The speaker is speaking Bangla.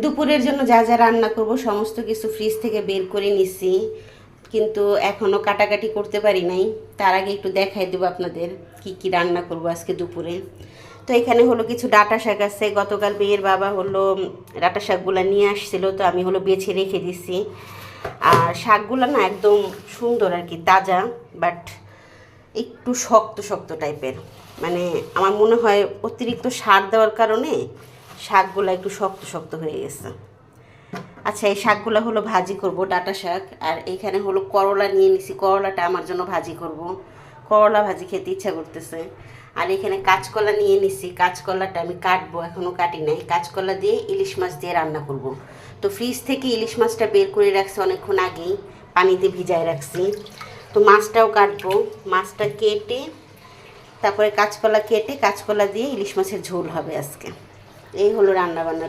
দুপুরের জন্য যা যা রান্না করব সমস্ত কিছু ফ্রিজ থেকে বের করে নিছি, কিন্তু এখনও কাটাকাটি করতে পারি নাই। তার আগে একটু দেখাই দেবো আপনাদের কি কি রান্না করব আজকে দুপুরে। তো এখানে হলো কিছু ডাঁটা শাক আছে, গতকাল বিয়ের বাবা হলো ডাঁটা শাকগুলো নিয়ে আসছিল, তো আমি হলো বেছে রেখে দিছি। আর শাকগুলো না একদম সুন্দর আর কি, তাজা, বাট একটু শক্ত শক্ত টাইপের। মানে আমার মনে হয় অতিরিক্ত সার দেওয়ার কারণে শাকগুলো একটু শক্ত শক্ত হয়ে গেছে। আচ্ছা, এই শাকগুলো হলো ভাজি করব, ডাঁটা শাক। আর এইখানে হলো করলা নিয়ে নিছি, করলাটা আমার জন্য ভাজি করব। করলা ভাজি খেতে ইচ্ছা করতেছে। আর এখানে কাঁচকলা নিয়ে নিছি, কাঁচকলাটা আমি কাটবো, এখনও কাটি নাই। কাঁচকলা দিয়ে ইলিশ মাছ দিয়ে রান্না করব। তো ফ্রিজ থেকে ইলিশ মাছটা বের করে রাখছি অনেকক্ষণ আগেই, পানিতে ভিজায় রাখছি। তো মাছটাও কাটবো, মাছটা কেটে তারপরে কাঁচকলা কেটে কাঁচকলা দিয়ে ইলিশ মাছের ঝোল হবে আজকে। এই হলো রান্না বান্না।